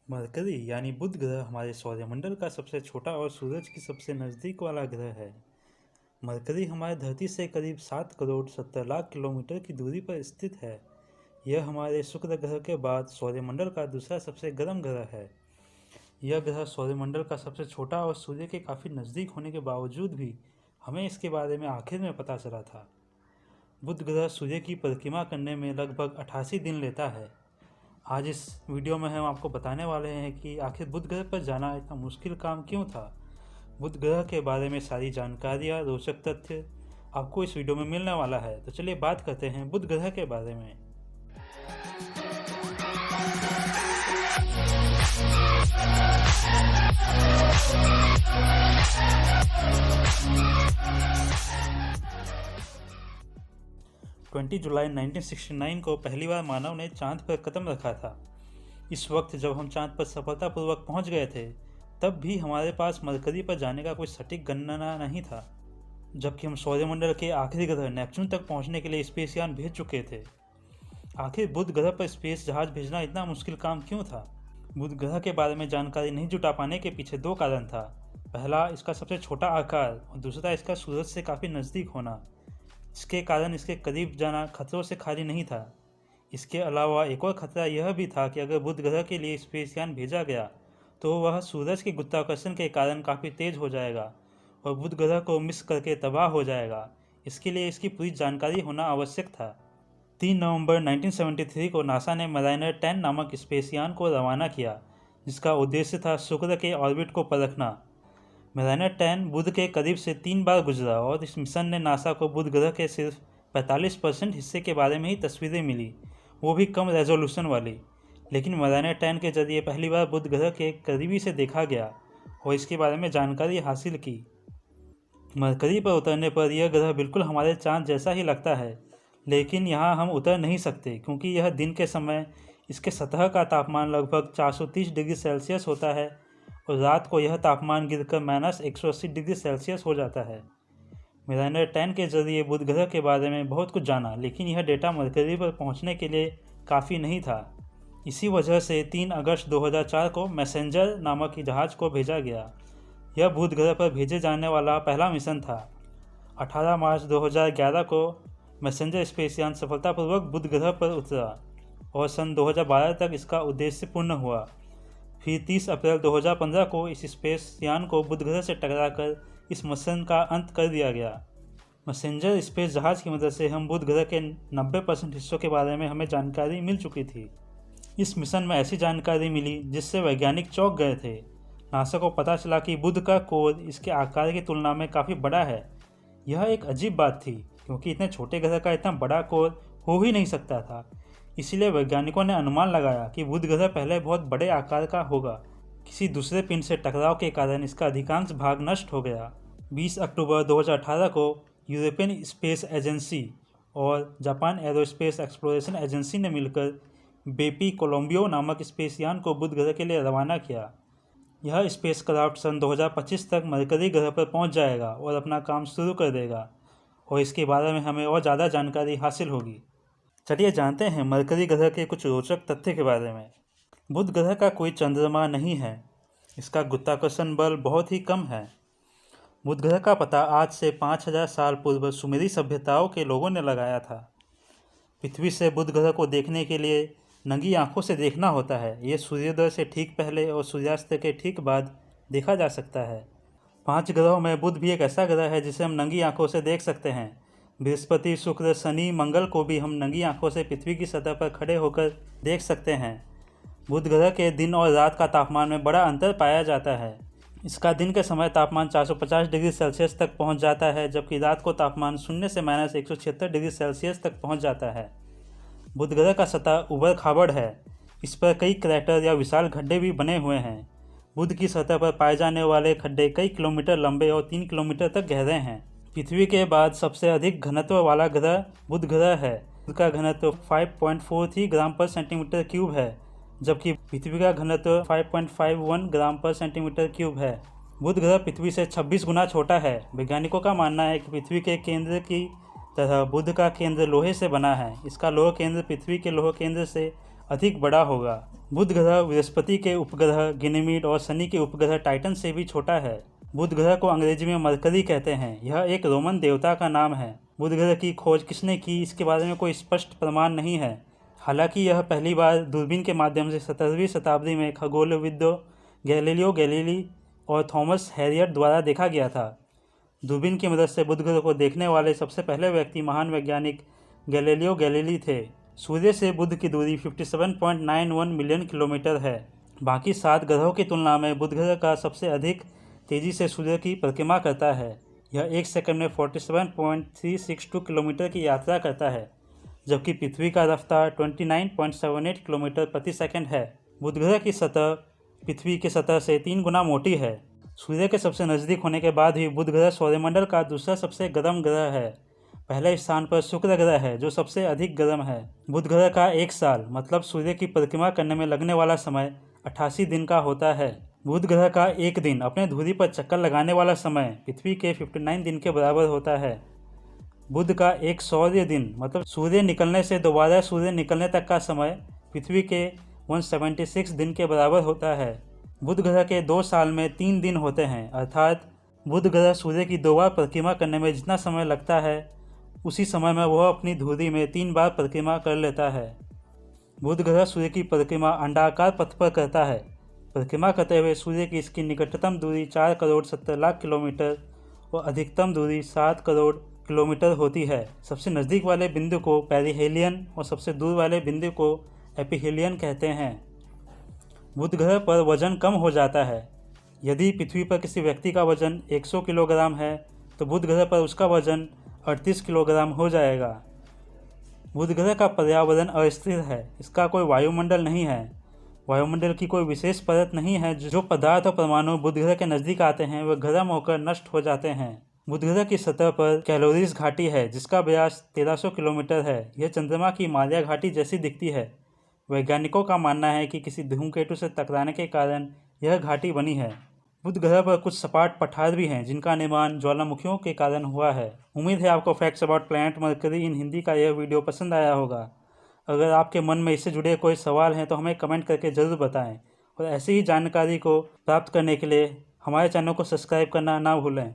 Mercury यानी बुध ग्रह हमारे सौरमंडल का सबसे छोटा और सूरज की सबसे नज़दीक वाला ग्रह है। मरकरी हमारे धरती से करीब 7 करोड़ 70 लाख किलोमीटर की दूरी पर स्थित है। यह हमारे शुक्र ग्रह के बाद सौरमंडल का दूसरा सबसे गर्म ग्रह है। यह ग्रह सौरमंडल का सबसे छोटा और सूर्य के काफ़ी नज़दीक होने के बावजूद भी हमें इसके बारे में आखिर में पता चला था। बुध ग्रह सूर्य की परिक्रमा करने में लगभग 88 दिन लेता है। आज इस वीडियो में हम आपको बताने वाले हैं कि आखिर बुध ग्रह पर जाना इतना मुश्किल काम क्यों था। बुध ग्रह के बारे में सारी जानकारियाँ, रोचक तथ्य आपको इस वीडियो में मिलने वाला है। तो चलिए बात करते हैं बुध ग्रह के बारे में। जुलाई 1969 को पहली बार मानव ने चांद पर कदम रखा था। इस वक्त जब हम चांद पर सफलतापूर्वक पहुंच गए थे, तब भी हमारे पास मरकरी पर जाने का कोई सटीक गणना नहीं था, जबकि हम सौरमंडल के आखिरी ग्रह नेपच्यून तक पहुंचने के लिए स्पेस यान भेज चुके थे। आखिर बुध ग्रह पर स्पेस जहाज भेजना इतना मुश्किल काम क्यों था? बुध ग्रह के बारे में जानकारी नहीं जुटा पाने के पीछे दो कारण था। पहला, इसका सबसे छोटा आकार, और दूसरा इसका सूरज से काफ़ी नज़दीक होना। इसके कारण इसके करीब जाना खतरों से खाली नहीं था। इसके अलावा एक और खतरा यह भी था कि अगर बुध ग्रह के लिए स्पेस यान भेजा गया तो वह सूरज के गुरुत्वाकर्षण के कारण काफ़ी तेज हो जाएगा और बुध ग्रह को मिस करके तबाह हो जाएगा। इसके लिए इसकी पूरी जानकारी होना आवश्यक था। 3 नवंबर 1973 को नासा ने मराइनर 10 नामक स्पेस यान को रवाना किया, जिसका उद्देश्य था शुक्र के ऑर्बिट को परखना। मराइनर 10 बुध के करीब से 3 बार गुजरा और इस मिशन ने नासा को बुध ग्रह के सिर्फ 45% हिस्से के बारे में ही तस्वीरें मिली, वो भी कम रेजोल्यूशन वाली। लेकिन मराइनर 10 के जरिए पहली बार बुध ग्रह के करीबी से देखा गया और इसके बारे में जानकारी हासिल की। मरकरी पर उतरने पर यह ग्रह बिल्कुल हमारे चांद जैसा ही लगता है, लेकिन यहाँ हम उतर नहीं सकते क्योंकि यह दिन के समय इसके सतह का तापमान लगभग 430 डिग्री सेल्सियस होता है और रात को यह तापमान गिरकर -180 डिग्री सेल्सियस हो जाता है। मराइनर 10 के जरिए बुध ग्रह के बारे में बहुत कुछ जाना, लेकिन यह डेटा मरकरी पर पहुंचने के लिए काफ़ी नहीं था। इसी वजह से 3 अगस्त 2004 को मैसेंजर नामक जहाज़ को भेजा गया। यह बुध ग्रह पर भेजे जाने वाला पहला मिशन था। 18 मार्च 2011 को मैसेंजर स्पेस यान सफलतापूर्वक बुध ग्रह पर उतरा और सन 2012 तक इसका उद्देश्य पूर्ण हुआ। फिर 30 अप्रैल 2015 को इस स्पेस यान को बुध ग्रह से टकराकर इस मिशन का अंत कर दिया गया। मैसेंजर स्पेस जहाज़ की मदद से हम बुध ग्रह के 90% हिस्सों के बारे में हमें जानकारी मिल चुकी थी। इस मिशन में ऐसी जानकारी मिली जिससे वैज्ञानिक चौंक गए थे। नासा को पता चला कि बुध का कोर इसके आकार की तुलना में काफ़ी बड़ा है। यह एक अजीब बात थी क्योंकि इतने छोटे ग्रह का इतना बड़ा कोर हो ही नहीं सकता था। इसीलिए वैज्ञानिकों ने अनुमान लगाया कि बुध ग्रह पहले बहुत बड़े आकार का होगा। किसी दूसरे पिंड से टकराव के कारण इसका अधिकांश भाग नष्ट हो गया। 20 अक्टूबर 2018 को यूरोपियन स्पेस एजेंसी और जापान एरोस्पेस एक्सप्लोरेशन एजेंसी ने मिलकर बेपी कोलंबियो नामक स्पेस यान को बुध ग्रह के लिए रवाना किया। यह स्पेस क्राफ्ट सन 2025 तक मरकरी ग्रह पर पहुंच जाएगा और अपना काम शुरू कर देगा और इसके बारे में हमें और ज़्यादा जानकारी हासिल होगी। चलिए जानते हैं मरकरी ग्रह के कुछ रोचक तथ्य के बारे में। बुध ग्रह का कोई चंद्रमा नहीं है। इसका गुरुत्वाकर्षण बल बहुत ही कम है। बुध ग्रह का पता आज से 5000 साल पूर्व सुमेरी सभ्यताओं के लोगों ने लगाया था। पृथ्वी से बुध ग्रह को देखने के लिए नंगी आंखों से देखना होता है। ये सूर्योदय से ठीक पहले और सूर्यास्त के ठीक बाद देखा जा सकता है। 5 ग्रहों में बुध भी एक ऐसा ग्रह है जिसे हम नंगी आंखों से देख सकते हैं। बृहस्पति, शुक्र, शनि, मंगल को भी हम नंगी आंखों से पृथ्वी की सतह पर खड़े होकर देख सकते हैं। बुध ग्रह के दिन और रात का तापमान में बड़ा अंतर पाया जाता है। इसका दिन के समय तापमान 450 डिग्री सेल्सियस तक पहुंच जाता है, जबकि रात को तापमान 0 से -176 डिग्री सेल्सियस तक पहुंच जाता है। बुध ग्रह का सतह उबड़ खाबड़ है। इस पर कई क्रैटर या विशाल गड्ढे भी बने हुए हैं। बुध की सतह पर पाए जाने वाले खड्डे कई किलोमीटर लंबे और 3 किलोमीटर तक गहरे हैं। पृथ्वी के बाद सबसे अधिक घनत्व वाला ग्रह बुध ग्रह है। बुध का घनत्व 5.43 ग्राम पर सेंटीमीटर क्यूब है, जबकि पृथ्वी का घनत्व 5.51 ग्राम पर सेंटीमीटर क्यूब है। बुध ग्रह पृथ्वी से 26 गुना छोटा है। वैज्ञानिकों का मानना है कि पृथ्वी के केंद्र की तरह बुध का केंद्र लोहे से बना है। इसका लोह केंद्र पृथ्वी के लोह केंद्र से अधिक बड़ा होगा। बुध ग्रह बृहस्पति के उपग्रह गैनीमेड और शनि के उपग्रह टाइटन से भी छोटा है। बुध ग्रह को अंग्रेजी में मरकरी कहते हैं। यह एक रोमन देवता का नाम है। बुध ग्रह की खोज किसने की, इसके बारे में कोई स्पष्ट प्रमाण नहीं है। हालांकि यह पहली बार दूरबीन के माध्यम से 17वीं शताब्दी में खगोलविदों गैलीलियो गैलीली और थॉमस हैरियट द्वारा देखा गया था। दूरबीन की मदद से बुध ग्रह को देखने वाले सबसे पहले व्यक्ति महान वैज्ञानिक गैलीलियो गैलीली थे। सूर्य से बुध की दूरी 57.91 मिलियन किलोमीटर है। बाकी 7 ग्रहों की तुलना में बुध ग्रह का सबसे अधिक तेजी से सूर्य की परिक्रमा करता है। यह 1 सेकंड में 47.362 किलोमीटर की यात्रा करता है, जबकि पृथ्वी का रफ्तार 29.78 किलोमीटर प्रति सेकंड है। बुध ग्रह की सतह पृथ्वी की सतह से 3 गुना मोटी है। सूर्य के सबसे नज़दीक होने के बाद ही बुध ग्रह सौरमंडल का दूसरा सबसे गर्म ग्रह है। पहले स्थान पर शुक्र ग्रह है, जो सबसे अधिक गर्म है। बुध ग्रह का 1 साल मतलब सूर्य की परिक्रमा करने में लगने वाला समय 88 दिन का होता है। बुध ग्रह का एक दिन अपने धुरी पर चक्कर लगाने वाला समय पृथ्वी के 59 दिन के बराबर होता है। बुध का एक सौर्य दिन मतलब सूर्य निकलने से दोबारा सूर्य निकलने तक का समय पृथ्वी के 176 दिन के बराबर होता है। बुध ग्रह के 2 साल में 3 दिन होते हैं, अर्थात बुध ग्रह सूर्य की 2 बार परिक्रमा करने में जितना समय लगता है, उसी समय में वह अपनी धुरी में 3 बार परिक्रमा कर लेता है। बुध ग्रह सूर्य की परिक्रमा अंडाकार पथ पर करता है। परिक्रमा करते हुए सूर्य की इसकी निकटतम दूरी 4 करोड़ 70 लाख किलोमीटर और अधिकतम दूरी 7 करोड़ किलोमीटर होती है। सबसे नज़दीक वाले बिंदु को पेरिहेलियन और सबसे दूर वाले बिंदु को एपिहेलियन कहते हैं। बुध ग्रह पर वजन कम हो जाता है। यदि पृथ्वी पर किसी व्यक्ति का वजन 100 किलोग्राम है तो बुध ग्रह पर उसका वजन 38 किलोग्राम हो जाएगा। बुध ग्रह का पर्यावरण अस्थिर है। इसका कोई वायुमंडल नहीं है। वायुमंडल की कोई विशेष परत नहीं है। जो पदार्थ और परमाणु बुध ग्रह के नज़दीक आते हैं वे गर्म होकर नष्ट हो जाते हैं। बुध ग्रह की सतह पर कैलोरीज घाटी है, जिसका व्यास 1300 किलोमीटर है। यह चंद्रमा की मारिया घाटी जैसी दिखती है। वैज्ञानिकों का मानना है कि किसी धूमकेतु से टकराने के कारण यह घाटी बनी है। बुध ग्रह पर कुछ सपाट पठार भी हैं, जिनका निर्माण ज्वालामुखियों के कारण हुआ है। उम्मीद है आपको फैक्ट्स अबाउट प्लैनेट मरकरी इन हिंदी का यह वीडियो पसंद आया होगा। अगर आपके मन में इससे जुड़े कोई सवाल हैं तो हमें कमेंट करके ज़रूर बताएं और ऐसी ही जानकारी को प्राप्त करने के लिए हमारे चैनल को सब्सक्राइब करना ना भूलें।